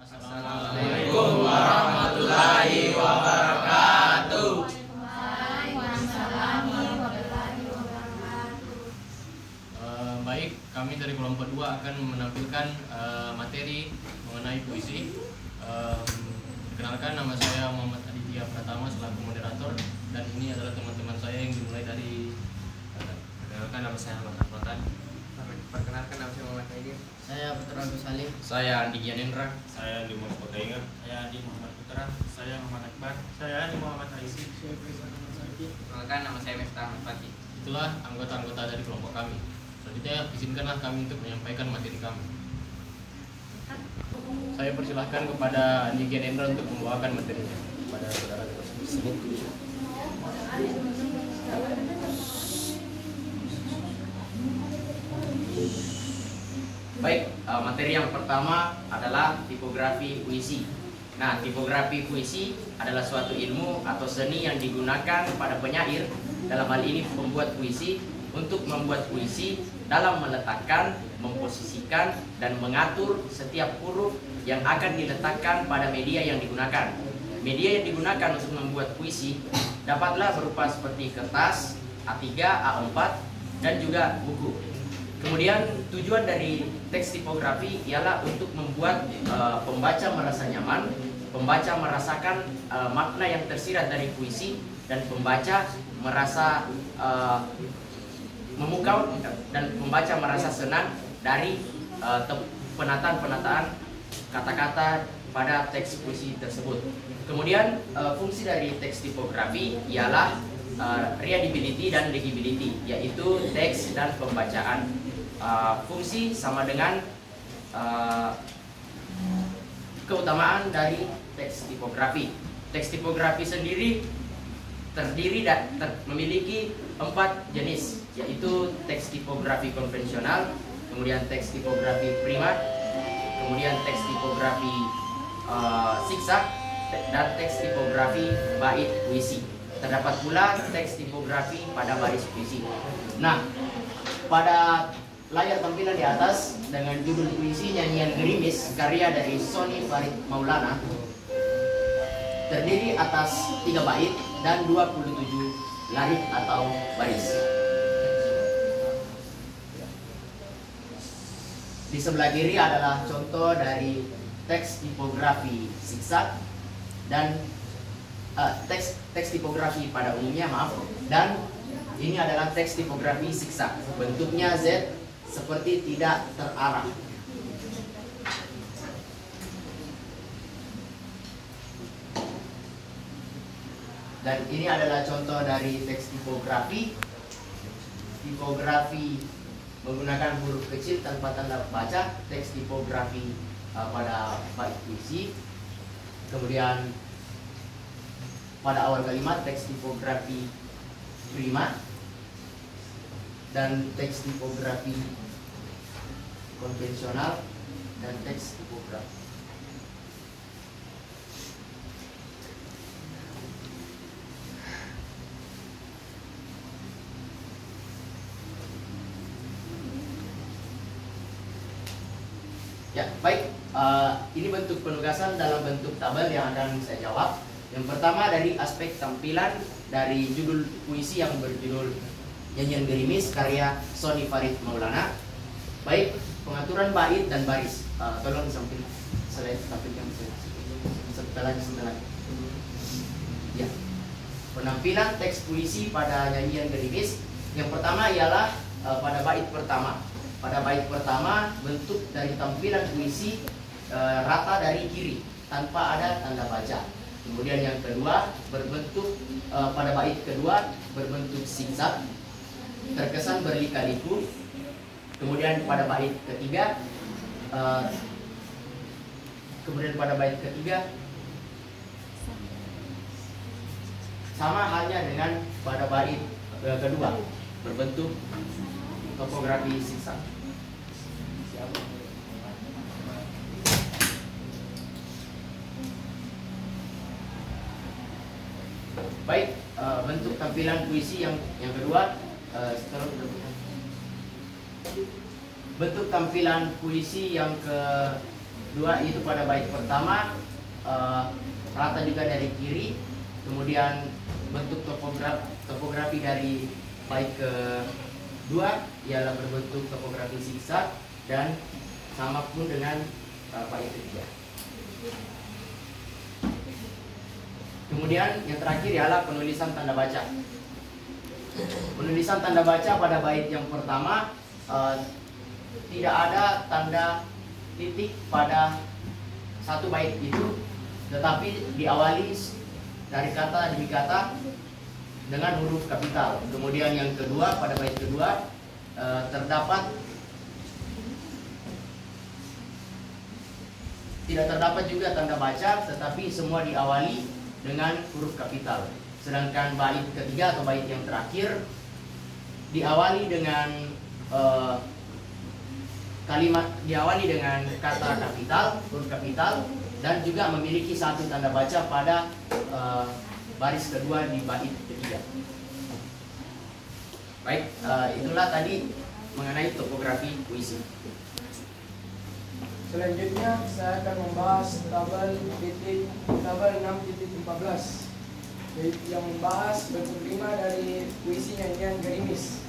Assalamualaikum warahmatullahi wabarakatuh. Baik, kami dari kelompok 2 akan menampilkan materi mengenai puisi. Kenalkan, nama saya Muhammad Aditya Pratama selaku moderator, dan ini adalah teman-teman saya yang dimulai dari Perkenalkan, nama saya Ahmad Ahmad. Perkenalkan, nama saya Muhammad Aidil. Saya Putra Agus Salim. Saya Andi Gianendra. Saya Andi Muhammad Kotainga. Saya Andi Muhammad Putra. Saya Muhammad Akbar. Saya Andi Muhammad Aisi. Perkenalkan, nama saya Miftah Ahmad Fatih. Itulah anggota-anggota dari kelompok kami. Selanjutnya izinkanlah kami untuk menyampaikan materi kami. Saya persilahkan kepada Andi Gianendra untuk membawakan materinya kepada saudara tersebut. Baik, materi yang pertama adalah tipografi puisi. Nah, tipografi puisi adalah suatu ilmu atau seni yang digunakan pada penyair, dalam hal ini pembuat puisi, untuk membuat puisi dalam meletakkan, memposisikan, dan mengatur setiap huruf yang akan diletakkan pada media yang digunakan. Media yang digunakan untuk membuat puisi dapatlah berupa seperti kertas, A3, A4, dan juga buku. Kemudian tujuan dari teks tipografi ialah untuk membuat pembaca merasa nyaman, pembaca merasakan makna yang tersirat dari puisi, dan pembaca merasa memukau, dan pembaca merasa senang dari penataan-penataan kata-kata pada teks puisi tersebut. Kemudian fungsi dari teks tipografi ialah readability dan legibility, yaitu teks dan pembacaan. Fungsi sama dengan keutamaan dari teks tipografi. Teks tipografi sendiri terdiri dan memiliki 4 jenis, yaitu teks tipografi konvensional, kemudian teks tipografi primat, kemudian teks tipografi siksak, dan teks tipografi bait puisi. Terdapat pula teks tipografi pada baris puisi. Nah, pada layar tampilan di atas dengan judul puisi Nyanyian Gerimis karya dari Sony Farid Maulana terdiri atas 3 bait dan 27 larik atau baris. Di sebelah kiri adalah contoh dari teks tipografi siksak dan teks tipografi pada umumnya, dan ini adalah teks tipografi siksak. Bentuknya Z seperti tidak terarah. Dan ini adalah contoh dari teks tipografi. Tipografi menggunakan huruf kecil tanpa tanda baca, teks tipografi pada bait puisi. Kemudian pada awal kalimat teks tipografi primat, dan teks tipografi konvensional, dan teks tipografi. Ya, baik. Ini bentuk penugasan dalam bentuk tabel yang akan saya jawab. Yang pertama dari aspek tampilan dari judul puisi yang berjudul Nyanyian Gerimis karya Sony Farid Maulana. Baik, pengaturan bait dan baris. Tolong disampaikan setelah. Ya. Penampilan teks puisi pada Nyanyian Gerimis. Yang pertama ialah pada bait pertama. Pada bait pertama, bentuk dari tampilan puisi rata dari kiri tanpa ada tanda baca. Kemudian yang kedua berbentuk pada bait kedua berbentuk zigzag, terkesan berliku-liku. Kemudian pada bait ketiga sama halnya dengan pada bait kedua, berbentuk topografi zigzag. Baik, bentuk tampilan puisi yang kedua, bentuk tampilan puisi yang dua itu pada bait pertama rata juga dari kiri, kemudian bentuk topografi dari bait kedua ialah berbentuk topografi zigzag dan sama pun dengan bait ketiga. Kemudian yang terakhir ialah penulisan tanda baca. Penulisan tanda baca pada bait yang pertama tidak ada tanda titik pada satu bait itu, tetapi diawali dari kata demi kata dengan huruf kapital. Kemudian yang kedua, pada bait kedua tidak terdapat juga tanda baca, tetapi semua diawali dengan huruf kapital. Sedangkan bait ketiga atau bait yang terakhir diawali dengan kata kapital, huruf kapital, dan juga memiliki satu tanda baca pada baris kedua di bait ketiga. Baik, itulah tadi mengenai topografi puisi. Selanjutnya saya akan membahas tabel 6.14 yang membahas bentuk rima dari puisi nyanyian gerimis.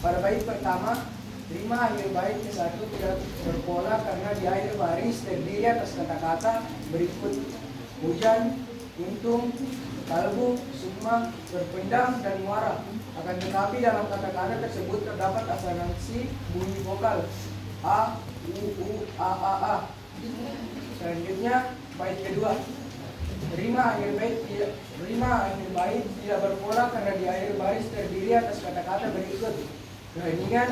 Pada bait pertama, rima akhir bait ke-1 tidak berpola karena di akhir baris terdiri atas kata-kata berikut: hujan, untung, kalbu, sukma, berpendam, dan muara. Akan tetapi dalam kata-kata tersebut terdapat asonansi bunyi vokal a, u, a. Selanjutnya bait kedua, rima akhir bait tidak berpola karena di akhir baris terdiri atas kata-kata berikut: keheningan,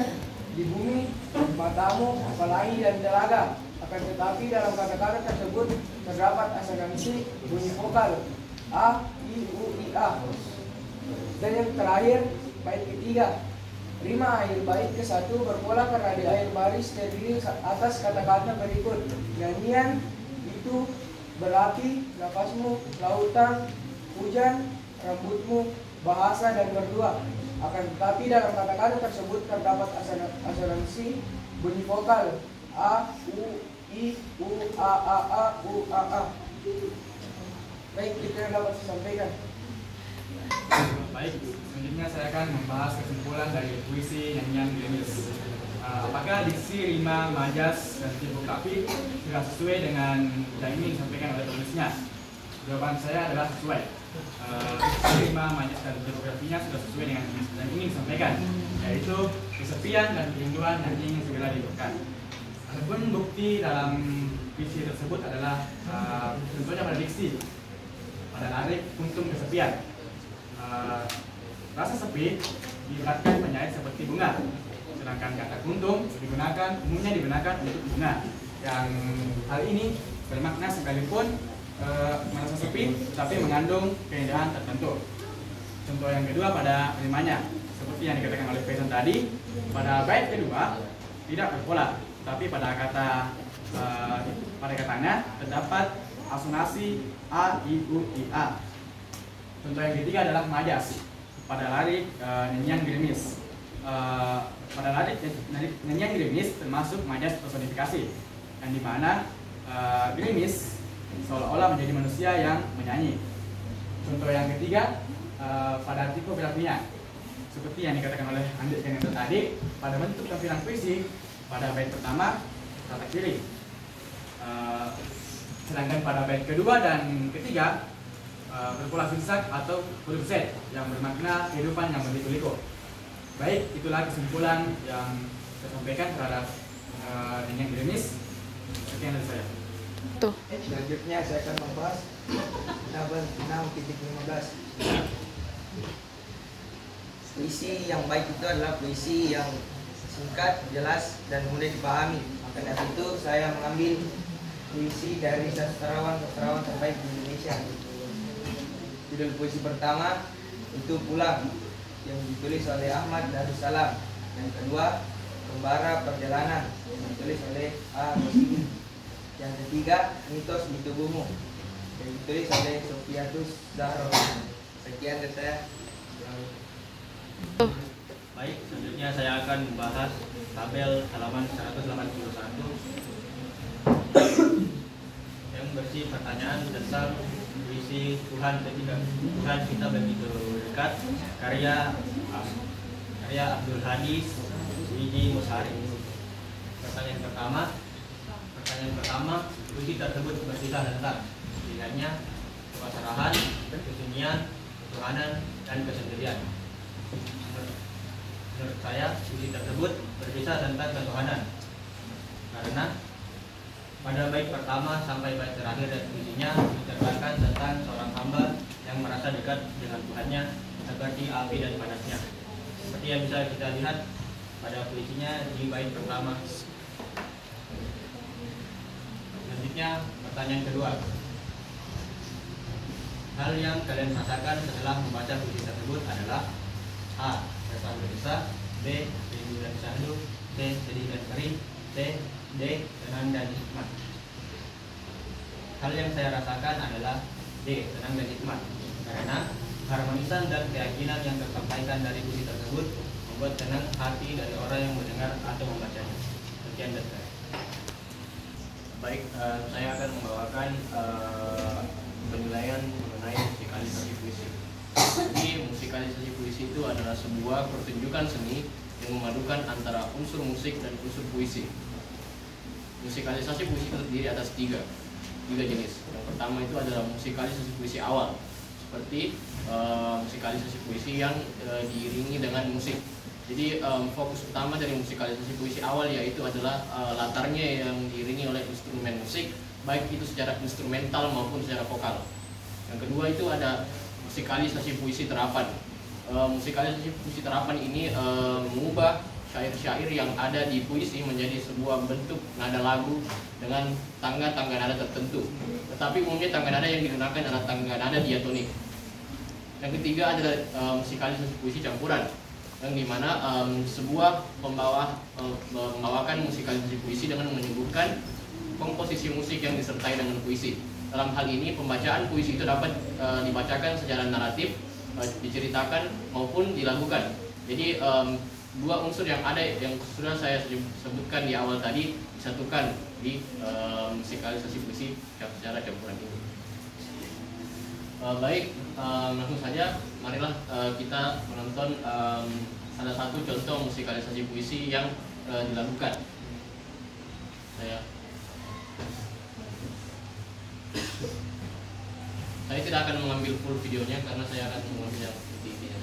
di bumi, matamu, apalagi, dan telaga. Akan tetapi dalam kata-kata tersebut terdapat asonansi bunyi vokal a, i, u, i, a. Dan yang terakhir bait ketiga, rima akhir bait ke-1 berpola karena di akhir baris terdiri atas kata-kata berikut: nyanyian, itu, berarti, nafasmu, lautan, hujan, rambutmu, bahasa, dan berdua. Akan tetapi dalam kata-kata tersebut terdapat asonansi bunyi vokal a, u, i, u, a, u, a. Baik, itu yang dapat saya sampaikan. Baik, selanjutnya saya akan membahas kesimpulan dari puisi nyanyian gerimis. Apakah diksi, rima, majas, dan tipografi sudah sesuai dengan yang ingin disampaikan oleh penulisnya? Jawaban saya adalah sesuai. Diksi, rima, majas, dan tipografinya sudah sesuai dengan yang ingin disampaikan, yaitu kesepian dan kerinduan yang ingin segera dilakukan. Adapun bukti dalam puisi tersebut adalah tentunya pada diksi, pada larik, kuntum, kesepian. Rasa sepi diibaratkan penyair seperti bunga, sedangkan kata kuntum umumnya digunakan untuk bunga, yang hal ini bermakna sekalipun merasa sepi tetapi mengandung keindahan tertentu. Contoh yang kedua pada rimanya, seperti yang dikatakan oleh Faizan tadi, pada bait kedua tidak berpola, tapi pada katanya terdapat asonansi a, i, u, i, a. Contoh yang ketiga adalah majas pada larik nyanyian gerimis. Pada larik nyanyian gerimis termasuk majas personifikasi, yang dimana gerimis seolah-olah menjadi manusia yang menyanyi. Contoh yang ketiga pada tipografinya, seperti yang dikatakan oleh Andi yang tadi, pada bentuk tampilan puisi pada bait pertama kata kiri, sedangkan pada bait kedua dan ketiga berpola zigzag atau huruf Z yang bermakna kehidupan yang berliku-liku. Baik, itulah kesimpulan yang saya sampaikan terhadap nyanyian gerimis. Sekian dari saya. Selanjutnya saya akan membahas tabel 6.15. Puisi yang baik itu adalah puisi yang singkat, jelas, dan mudah dipahami. Karena itu saya mengambil puisi dari sastrawan terbaik di Indonesia. Judul puisi pertama itu Pulang, yang ditulis oleh Ahmad Darussalam. Yang kedua, Pembara Perjalanan, yang ditulis oleh A. Rosidi. Yang ketiga, Mitos di Tubuhmu, yang ditulis oleh Sofiatus Zahro. Sekian dari saya. Baik, selanjutnya saya akan membahas tabel halaman 181. perkenanan tentang puisi Tuhan ketika Tuhan kita begitu dekat, karya Abdul Hadis Wiji Mosari. Pertanyaan pertama, puisi tersebut berkisah tentang pilihannya, kepasrahan, kesunyian, ketuhanan, dan kesendirian. Menurut saya, puisi tersebut berkisah tentang ketuhanan, karena pada bait pertama sampai bait terakhir dari puisinya menceritakan tentang seorang hamba yang merasa dekat dengan Tuhannya seperti api dan panasnya. Seperti yang bisa kita lihat pada puisinya di bait pertama. Selanjutnya, pertanyaan kedua. Hal yang kalian rasakan setelah membaca puisi tersebut adalah: A. Rasa berdosa, B. Rindu dan sandu, C. Sedih dan perih, D. Tenang dan hikmat. Hal yang saya rasakan adalah D. Tenang dan hikmat, karena harmonisan dan keyakinan yang tersampaikan dari puisi tersebut membuat tenang hati dari orang yang mendengar atau membacanya. Sekian dari saya. Baik, saya akan membawakan penilaian mengenai musikalisasi puisi. Jadi musikalisasi puisi itu adalah sebuah pertunjukan seni yang memadukan antara unsur musik dan unsur puisi. Musikalisasi puisi terdiri atas tiga jenis. Yang pertama itu adalah musikalisasi puisi awal, seperti musikalisasi puisi yang diiringi dengan musik. Jadi fokus utama dari musikalisasi puisi awal yaitu adalah latarnya yang diiringi oleh instrumen musik, baik itu secara instrumental maupun secara vokal. Yang kedua itu ada musikalisasi puisi terapan. Musikalisasi puisi terapan ini mengubah syair-syair yang ada di puisi menjadi sebuah bentuk nada lagu dengan tangga-tangga nada tertentu. Tetapi umumnya tangga nada yang digunakan adalah tangga nada diatonik. Yang ketiga adalah musikalisasi puisi campuran, yang dimana sebuah membawakan musikalisasi puisi dengan menyebutkan komposisi musik yang disertai dengan puisi. Dalam hal ini pembacaan puisi itu dapat dibacakan secara naratif, diceritakan maupun dilakukan. Jadi dua unsur yang ada yang sudah saya sebutkan di awal tadi disatukan di musikalisasi puisi secara campuran ini. Baik, langsung saja marilah kita menonton salah satu contoh musikalisasi puisi yang dilakukan. Saya tidak akan mengambil full videonya karena saya akan mengambil yang intinya.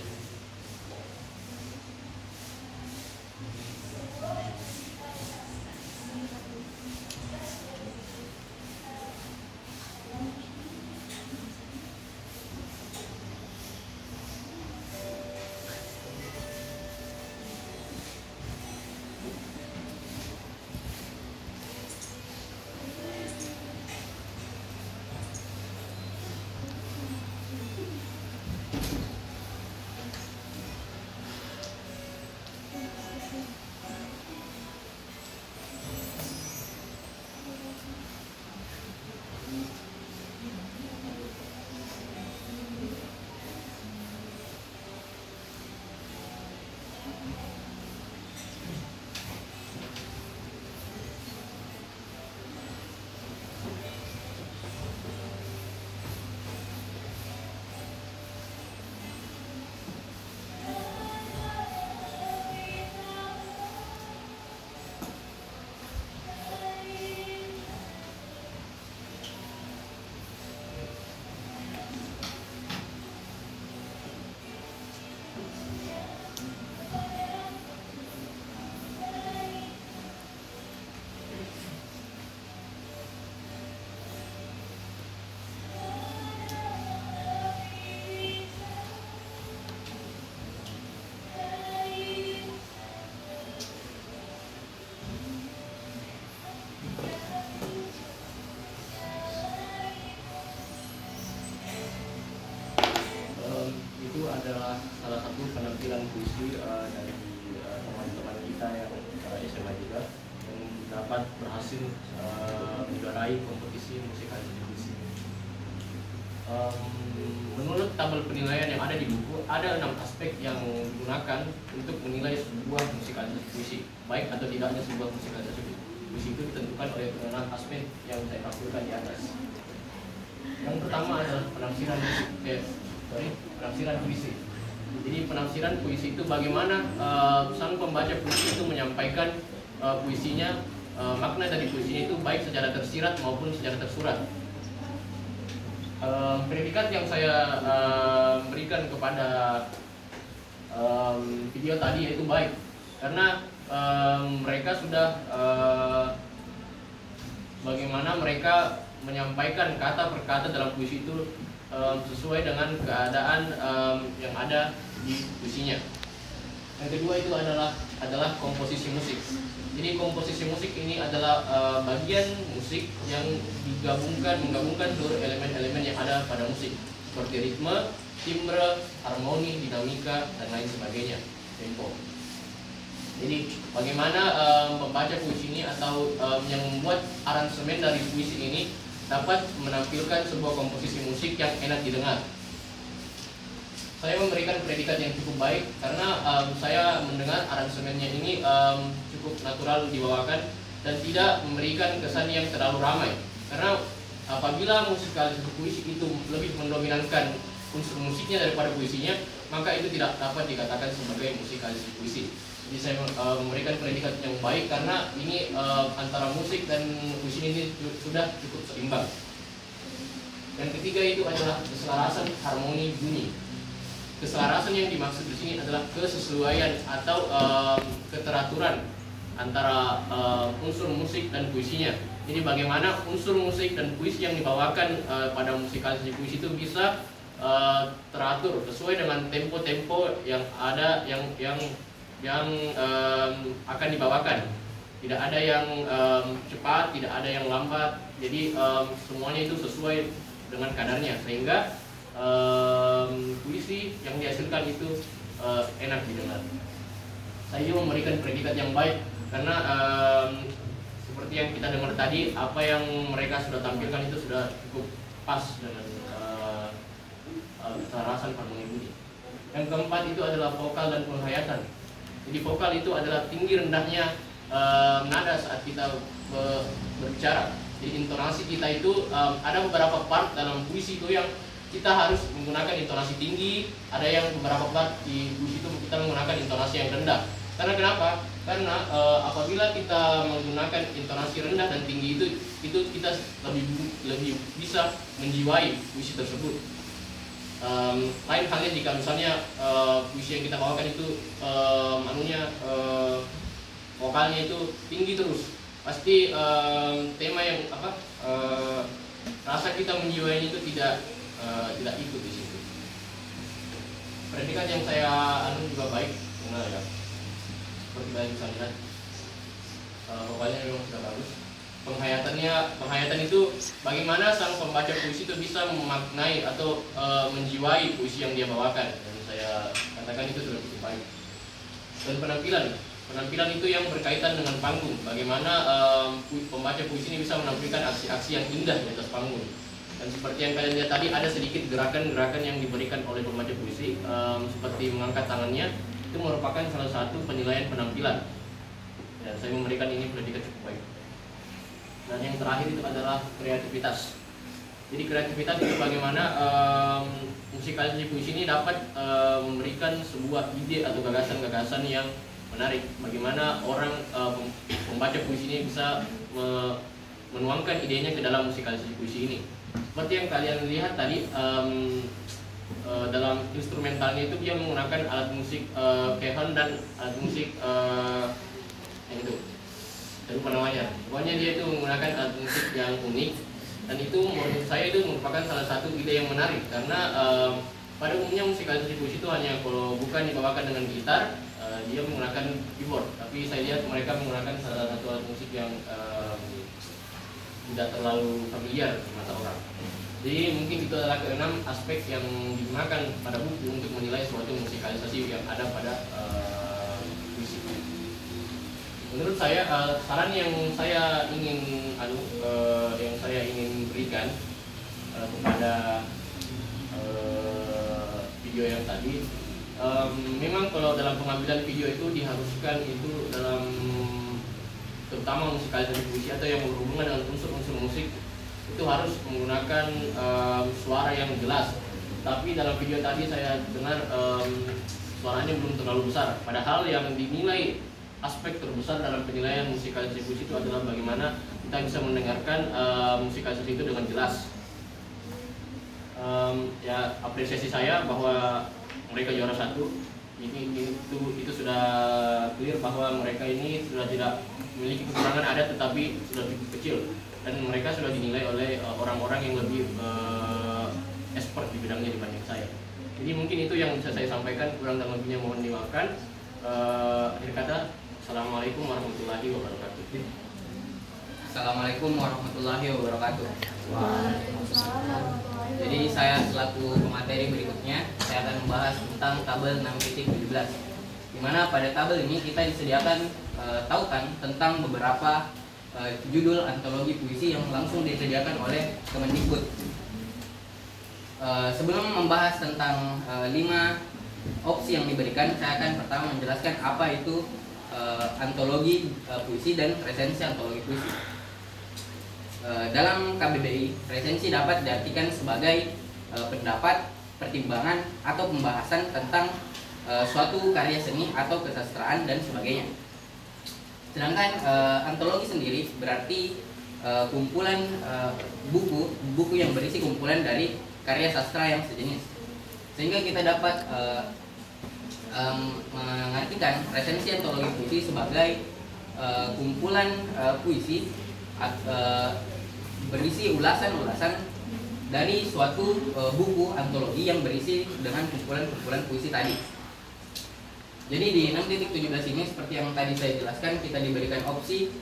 Itu adalah salah satu penampilan puisi dari teman-teman kita yang SMA juga yang dapat berhasil menjuarai kompetisi musikalisasi puisi. Menurut tabel penilaian yang ada di buku, ada 6 aspek yang digunakan untuk menilai sebuah musikalisasi puisi. Baik atau tidaknya sebuah musikalisasi puisi itu ditentukan oleh 6 aspek yang saya tampilkan di atas. Yang pertama adalah penafsiran penafsiran puisi. Jadi penafsiran puisi itu bagaimana sang pembaca puisi itu menyampaikan puisinya, makna dari puisinya itu baik secara tersirat maupun secara tersurat. Predikat yang saya berikan kepada video tadi yaitu baik, karena mereka sudah bagaimana mereka menyampaikan kata per kata dalam puisi itu sesuai dengan keadaan yang ada di puisinya. Yang kedua itu adalah komposisi musik. Jadi komposisi musik ini adalah bagian musik yang menggabungkan seluruh elemen-elemen yang ada pada musik, seperti ritme, timbre, harmoni, dinamika, dan lain sebagainya, tempo. Jadi bagaimana pembaca puisi ini atau yang membuat aransemen dari puisi ini dapat menampilkan sebuah komposisi musik yang enak didengar. Saya memberikan predikat yang cukup baik karena saya mendengar aransemennya ini cukup natural dibawakan dan tidak memberikan kesan yang terlalu ramai. Karena apabila musikalisasi puisi itu lebih mendominankan unsur musiknya daripada puisinya, maka itu tidak dapat dikatakan sebagai musikalisasi puisi. Jadi saya memberikan predikat yang baik karena ini antara musik dan puisi ini sudah cukup seimbang. Yang ketiga itu adalah keselarasan harmoni bunyi. Keselarasan yang dimaksud di sini adalah kesesuaian atau keteraturan antara unsur musik dan puisinya. Jadi bagaimana unsur musik dan puisi yang dibawakan pada musikalisasi puisi itu bisa teratur sesuai dengan tempo-tempo yang ada yang akan dibawakan. Tidak ada yang cepat, tidak ada yang lambat. Jadi semuanya itu sesuai dengan kadarnya sehingga puisi yang dihasilkan itu enak didengar. Saya juga memberikan predikat yang baik karena seperti yang kita dengar tadi, apa yang mereka sudah tampilkan itu sudah cukup pas dengan keselarasan harmoni bunyi. Yang keempat itu adalah vokal dan penghayatan. Jadi vokal itu adalah tinggi rendahnya nada saat kita berbicara. Jadi intonasi kita itu ada beberapa part dalam puisi itu yang kita harus menggunakan intonasi tinggi, ada yang beberapa part di puisi itu kita menggunakan intonasi yang rendah. Karena kenapa? Karena apabila kita menggunakan intonasi rendah dan tinggi itu kita lebih bisa menjiwai puisi tersebut. Lain halnya jika misalnya puisi yang kita bawakan itu vokalnya itu tinggi terus, pasti tema yang rasa kita menjiwainya itu tidak ikut di situ. Predikat yang saya juga baik, benar ya. Seperti kalian bisa lihat, vokalnya memang sudah bagus. Penghayatan itu bagaimana sang pembaca puisi itu bisa memaknai atau menjiwai puisi yang dia bawakan, dan saya katakan itu sudah cukup baik. Dan penampilan itu yang berkaitan dengan panggung, bagaimana pembaca puisi ini bisa menampilkan aksi-aksi yang indah di atas panggung. Dan seperti yang kalian lihat tadi, ada sedikit gerakan-gerakan yang diberikan oleh pembaca puisi, seperti mengangkat tangannya, itu merupakan salah satu penilaian penampilan. Dan saya memberikan ini predikat cukup baik. Dan yang terakhir itu adalah kreativitas. Jadi kreativitas itu bagaimana musikalisasi puisi ini dapat memberikan sebuah ide atau gagasan-gagasan yang menarik. Bagaimana orang pembaca puisi ini bisa menuangkan idenya ke dalam musikalisasi puisi ini. Seperti yang kalian lihat tadi, dalam instrumentalnya itu dia menggunakan alat musik cajon dan alat musik yang itu, saya lupa namanya. Pokoknya dia itu menggunakan alat musik yang unik, dan itu menurut saya itu merupakan salah satu ide yang menarik karena pada umumnya musikalisasi puisi itu hanya kalau bukan dibawakan dengan gitar, dia menggunakan keyboard. Tapi saya lihat mereka menggunakan salah satu alat musik yang tidak terlalu familiar di mata orang. Jadi mungkin itu adalah keenam aspek yang digunakan pada buku untuk menilai suatu musikalisasi yang ada pada puisi. Menurut saya saran yang saya ingin berikan kepada video yang tadi, memang kalau dalam pengambilan video itu diharuskan itu dalam terutama musikalisasi puisi atau yang berhubungan dengan unsur-unsur musik itu harus menggunakan suara yang jelas. Tapi dalam video tadi saya dengar suaranya belum terlalu besar. Padahal yang dinilai aspek terbesar dalam penilaian musikalisasi puisi itu adalah bagaimana kita bisa mendengarkan musikalisasi itu dengan jelas. Ya, apresiasi saya bahwa mereka juara 1. Itu sudah clear bahwa mereka ini sudah tidak memiliki kekurangan adat tetapi sudah cukup kecil, dan mereka sudah dinilai oleh orang-orang yang lebih expert di bidangnya dibanding saya. Jadi mungkin itu yang bisa saya sampaikan, kurang dan lebihnya mohon dimaafkan. Akhir kata, Assalamualaikum warahmatullahi wabarakatuh. Assalamualaikum warahmatullahi wabarakatuh. Jadi saya selaku pemateri berikutnya, saya akan membahas tentang tabel 6.17, di mana pada tabel ini kita disediakan tautan tentang beberapa judul antologi puisi yang langsung disediakan oleh Kemendikbud. Sebelum membahas tentang 5 opsi yang diberikan, saya akan pertama menjelaskan apa itu antologi puisi dan resensi antologi puisi. Dalam KBBI, resensi dapat diartikan sebagai pendapat, pertimbangan, atau pembahasan tentang suatu karya seni atau kesastraan dan sebagainya. Sedangkan antologi sendiri berarti kumpulan buku yang berisi kumpulan dari karya sastra yang sejenis. Sehingga kita dapat mengartikan resensi antologi puisi sebagai kumpulan puisi berisi ulasan-ulasan dari suatu buku antologi yang berisi dengan kumpulan-kumpulan puisi tadi. Jadi di 6.17 ini seperti yang tadi saya jelaskan, kita diberikan opsi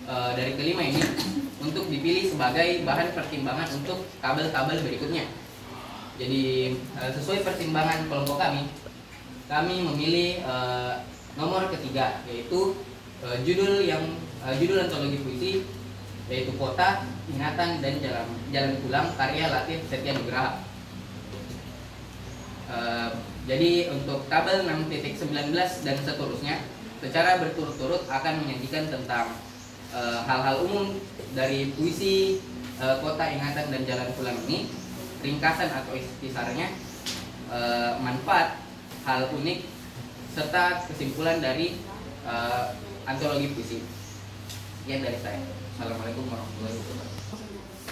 dari kelima ini untuk dipilih sebagai bahan pertimbangan untuk tabel-tabel berikutnya. Jadi sesuai pertimbangan kelompok kami memilih nomor ketiga, yaitu judul antologi puisi, yaitu Kota, Ingatan, dan Jalan Pulang karya Latif Setia Nugraha. Jadi untuk tabel 6.19 dan seterusnya secara berturut-turut akan menyajikan tentang hal-hal umum dari puisi Kota, Ingatan, dan Jalan Pulang ini, ringkasan atau istisarnya, manfaat, hal unik, serta kesimpulan dari antologi puisi. Sekian dari saya. Assalamualaikum warahmatullahi wabarakatuh.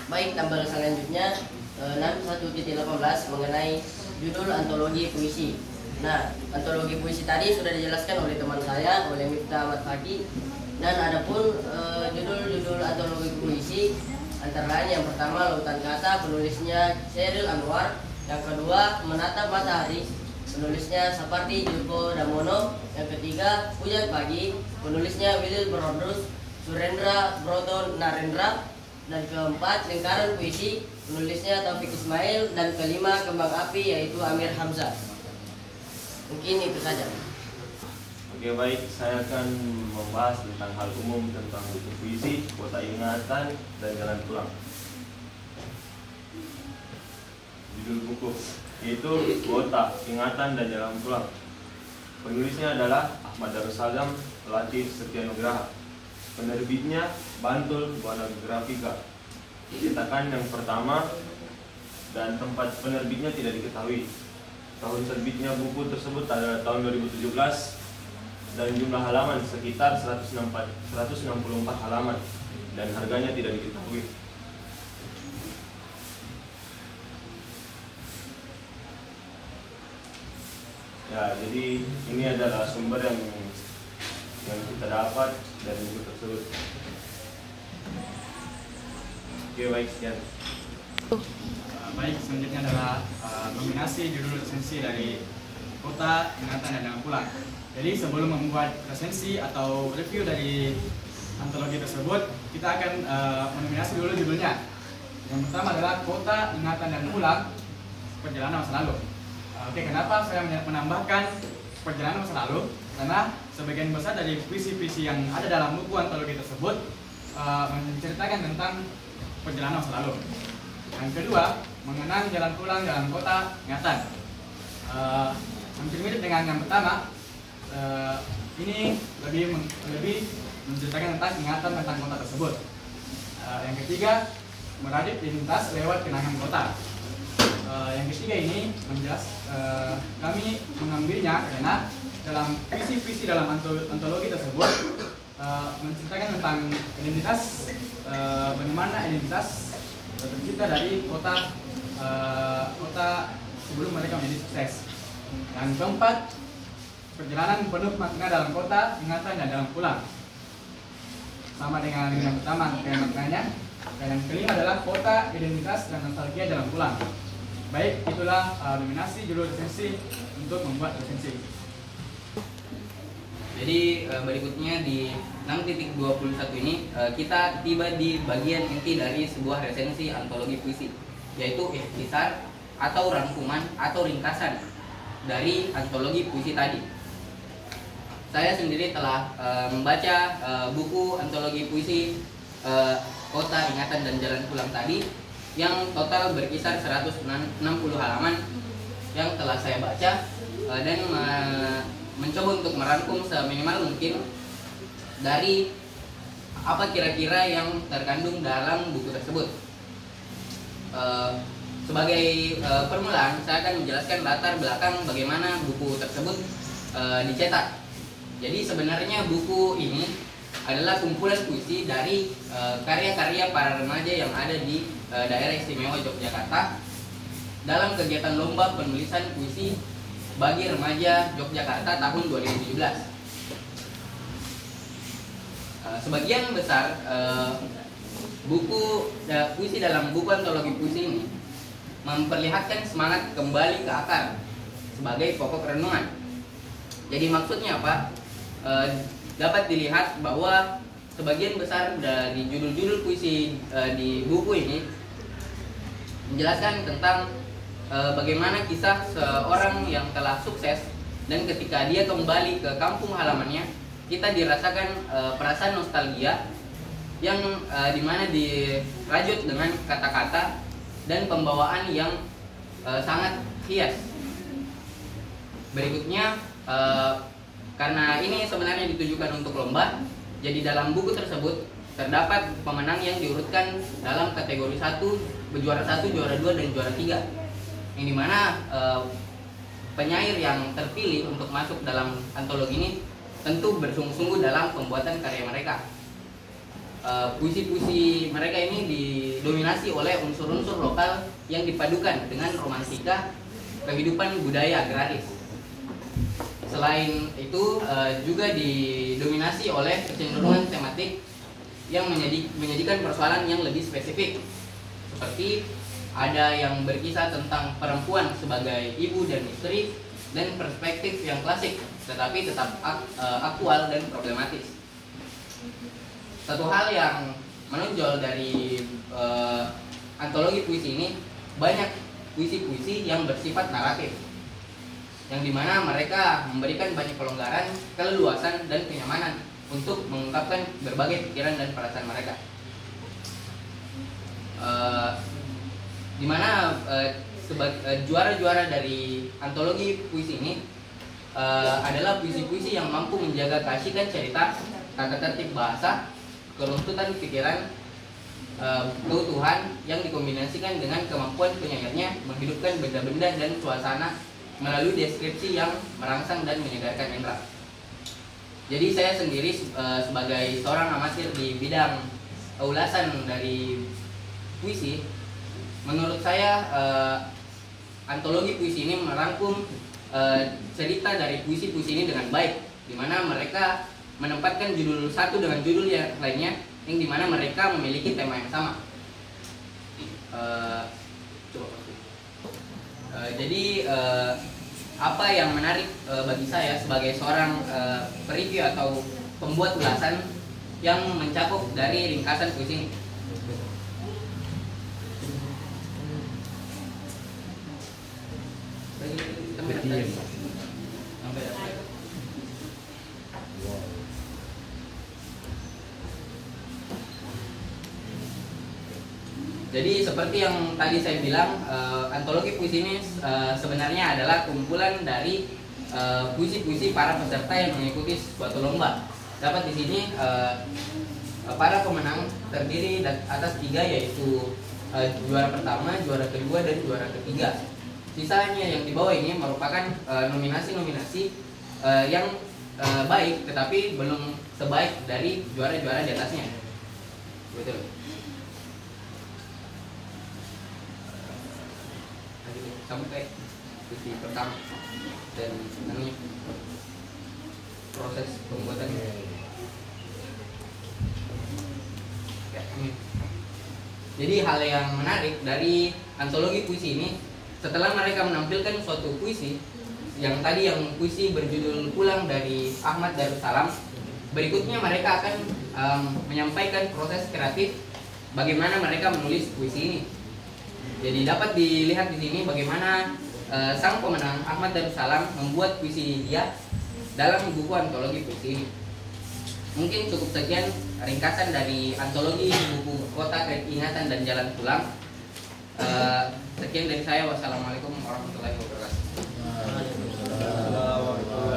Baik, tabel selanjutnya 61.18 mengenai judul antologi puisi. Nah, antologi puisi tadi sudah dijelaskan oleh teman saya, oleh Miftah Ahmad Faki. Dan adapun judul-judul antologi puisi antara lain yang pertama Lautan Kata, penulisnya Sheryl Anwar. Yang kedua Menatap Matahari, penulisnya Sapardi Djoko Damono. Yang ketiga Hujan Pagi, penulisnya Willy Brodus Surendra Broto Narendra. Dan keempat Lingkaran Puisi, penulisnya Taufik Ismail. Dan kelima Kembang Api, yaitu Amir Hamzah. Mungkin itu saja. Oke, baik, saya akan membahas tentang hal umum tentang buku puisi Kota Ingatan dan Jalan Pulang. Judul buku yaitu Kota, Ingatan, dan Jalan Pulang. Penulisnya adalah Ahmad Darussalam Latif Setia Nugraha. Penerbitnya Bantul Buana Grafika. Cetakan yang pertama dan tempat penerbitnya tidak diketahui. Tahun terbitnya buku tersebut adalah tahun 2017 dan jumlah halaman sekitar 164 halaman dan harganya tidak diketahui. Ya, jadi ini adalah sumber yang kita dapat dari buku tersebut. Oke, baik, sekian. Baik, selanjutnya adalah nominasi judul resensi dari Kota, Ingatan, dan Jalan Pulang. Jadi sebelum membuat resensi atau review dari antologi tersebut, kita akan menominasi dulu judulnya. Yang pertama adalah Kota, Ingatan, dan Pulang, Perjalanan Masa Lalu. Oke, kenapa saya menambahkan Perjalanan Masa Lalu? Karena sebagian besar dari puisi-puisi yang ada dalam buku antologi tersebut menceritakan tentang perjalanan masa lalu. Yang kedua, mengenang jalan pulang dalam kota ingatan. Hampir mirip dengan yang pertama. Ini lebih menceritakan tentang ingatan tentang kota tersebut. Yang ketiga, meradit identitas lewat kenangan kota. Yang ketiga ini kami mengambilnya karena dalam visi-visi dalam antologi tersebut menceritakan tentang identitas, bagaimana identitas tercipta dari kota sebelum mereka menjadi sukses. Yang keempat, perjalanan penuh makna dalam kota, ingatan dan dalam pulang. Sama dengan yang pertama kayak maknanya. Dan yang kelima adalah kota, identitas dan nostalgia dalam pulang. Baik, itulah nominasi judul resensi untuk membuat resensi. Jadi berikutnya di 6.21 ini kita tiba di bagian inti dari sebuah resensi antologi puisi, yaitu ikhtisar atau rangkuman atau ringkasan dari antologi puisi tadi. Saya sendiri telah membaca buku antologi puisi Kota, Ingatan dan Jalan Pulang tadi yang total berkisar 160 halaman yang telah saya baca dan mencoba untuk merangkum seminimal mungkin dari apa kira-kira yang terkandung dalam buku tersebut. Sebagai permulaan, saya akan menjelaskan latar belakang bagaimana buku tersebut dicetak. Jadi sebenarnya buku ini adalah kumpulan puisi dari karya-karya para remaja yang ada di daerah istimewa Yogyakarta dalam kegiatan lomba penulisan puisi bagi remaja Yogyakarta tahun 2017. Sebagian besar puisi dalam buku antologi puisi ini memperlihatkan semangat kembali ke akar sebagai pokok renungan. Jadi maksudnya apa? Dapat dilihat bahwa sebagian besar dari judul-judul puisi di buku ini menjelaskan tentang bagaimana kisah seorang yang telah sukses dan ketika dia kembali ke kampung halamannya, kita dirasakan perasaan nostalgia yang dimana dirajut dengan kata-kata dan pembawaan yang sangat hias. Berikutnya, karena ini sebenarnya ditujukan untuk lomba, jadi dalam buku tersebut terdapat pemenang yang diurutkan dalam kategori 1, juara 1, juara 2, dan juara 3, yang dimana penyair yang terpilih untuk masuk dalam antologi ini tentu bersungguh-sungguh dalam pembuatan karya mereka. Puisi-puisi mereka ini didominasi oleh unsur-unsur lokal yang dipadukan dengan romantika kehidupan budaya agraris. Selain itu juga didominasi oleh kecenderungan tematik yang menyajikan persoalan yang lebih spesifik, seperti ada yang berkisah tentang perempuan sebagai ibu dan istri dan perspektif yang klasik tetapi tetap aktual dan problematis. Satu hal yang menonjol dari antologi puisi ini, banyak puisi-puisi yang bersifat naratif, yang dimana mereka memberikan banyak kelonggaran, keleluasan, dan kenyamanan untuk mengungkapkan berbagai pikiran dan perasaan mereka. Dimana juara-juara dari antologi puisi ini adalah puisi-puisi yang mampu menjaga keasikan cerita, tata tertib bahasa, keruntutan pikiran, keutuhan yang dikombinasikan dengan kemampuan penyairnya menghidupkan benda-benda dan suasana melalui deskripsi yang merangsang dan menyegarkan indera. Jadi saya sendiri sebagai seorang amatir di bidang ulasan dari puisi, menurut saya antologi puisi ini merangkum cerita dari puisi-puisi ini dengan baik, di mana mereka menempatkan judul satu dengan judul yang lainnya, yang dimana mereka memiliki tema yang sama. Jadi apa yang menarik bagi saya sebagai seorang pereview atau pembuat ulasan yang mencakup dari ringkasan puisi ini. Jadi seperti yang tadi saya bilang, antologi puisi ini sebenarnya adalah kumpulan dari puisi-puisi para peserta yang mengikuti suatu lomba. Dapat di sini para pemenang terdiri atas 3, yaitu juara pertama, juara kedua, dan juara ketiga. Sisanya yang di bawah ini merupakan nominasi-nominasi yang baik, tetapi belum sebaik dari juara-juara di atasnya. Betul. Sampai puisi pertama dan proses pembuatannya. Jadi hal yang menarik dari antologi puisi ini, setelah mereka menampilkan suatu puisi yang tadi yang puisi berjudul Pulang dari Ahmad Darussalam, berikutnya mereka akan menyampaikan proses kreatif bagaimana mereka menulis puisi ini. Jadi dapat dilihat di sini bagaimana sang pemenang Ahmad Darussalam membuat puisi dia dalam buku antologi puisi ini. Mungkin cukup sekian ringkasan dari antologi buku Kota Ingatan dan Jalan Pulang. Sekian dari saya. Wassalamualaikum warahmatullahi wabarakatuh.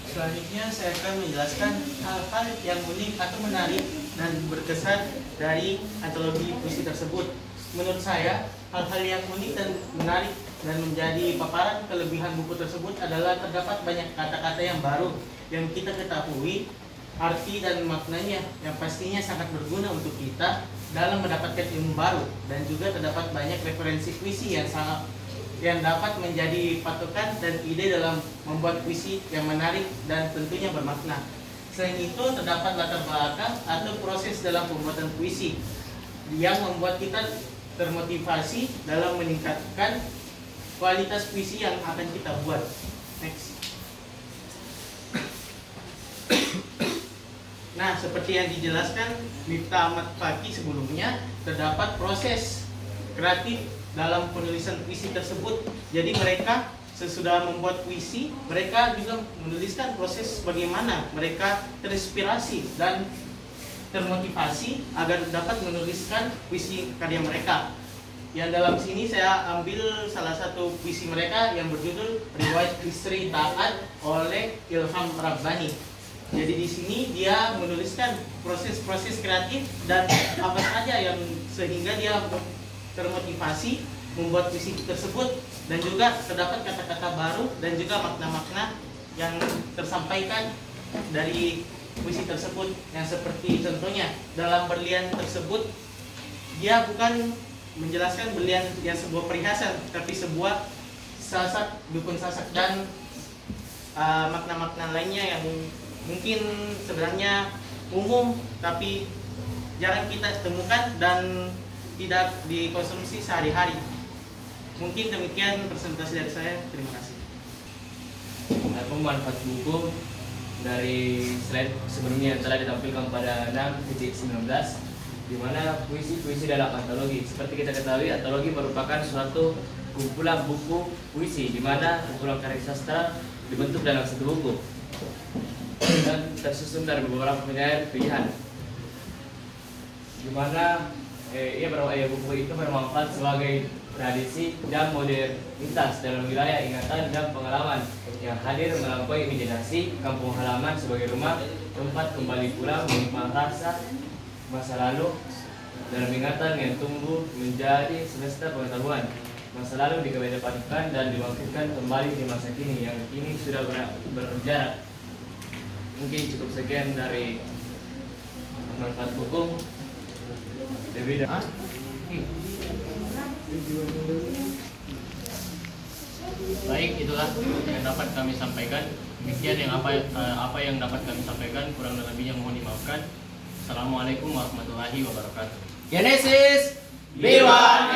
Selanjutnya saya akan menjelaskan hal-hal yang unik atau menarik dan berkesan dari antologi puisi tersebut. Menurut saya, hal-hal yang unik dan menarik dan menjadi paparan kelebihan buku tersebut adalah terdapat banyak kata-kata yang baru yang kita ketahui arti dan maknanya yang pastinya sangat berguna untuk kita dalam mendapatkan ilmu baru, dan juga terdapat banyak referensi puisi yang dapat menjadi patokan dan ide dalam membuat puisi yang menarik dan tentunya bermakna. Selain itu, terdapat latar belakang atau proses dalam pembuatan puisi yang membuat kita termotivasi dalam meningkatkan kualitas puisi yang akan kita buat. Next. Nah, seperti yang dijelaskan Miftah Ahmad Fakih sebelumnya, terdapat proses kreatif dalam penulisan puisi tersebut. Jadi mereka sesudah membuat puisi, mereka juga menuliskan proses bagaimana mereka terinspirasi dan termotivasi agar dapat menuliskan puisi karya mereka. Yang dalam sini saya ambil salah satu puisi mereka yang berjudul Riwayat Istri Taat oleh Ilham Rabbani. Jadi di sini dia menuliskan proses-proses kreatif dan apa saja yang sehingga dia termotivasi membuat puisi tersebut, dan juga terdapat kata-kata baru dan juga makna-makna yang tersampaikan dari puisi tersebut, yang seperti contohnya dalam berlian tersebut dia bukan menjelaskan berlian yang sebuah perhiasan, tapi sebuah sasak, dukun sasak, dan makna-makna lainnya yang mungkin sebenarnya umum tapi jarang kita temukan dan tidak dikonsumsi sehari-hari. Mungkin demikian presentasi dari saya. Terima kasih. Adapun manfaat buku dari slide sebelumnya yang telah ditampilkan pada 6.19, di mana puisi-puisi dalam antologi. Seperti kita ketahui, antologi merupakan suatu kumpulan buku puisi di mana kumpulan karya sastra dibentuk dalam satu buku dan tersusun dari beberapa pilihan, di mana buku itu bermanfaat sebagai tradisi dan modernitas dalam wilayah ingatan dan pengalaman yang hadir melampaui imajinasi kampung halaman sebagai rumah tempat kembali pulang menyimpan rasa masa lalu dalam ingatan yang tumbuh menjadi semesta pengetahuan masa lalu dikedepankan dan dibangkitkan kembali di masa kini yang kini sudah berjarak. Mungkin cukup sekian dari manfaat buku. Baik, itulah yang dapat kami sampaikan. Demikian yang apa yang dapat kami sampaikan, kurang lebihnya mohon dimaafkan. Assalamualaikum warahmatullahi wabarakatuh. Genesis B1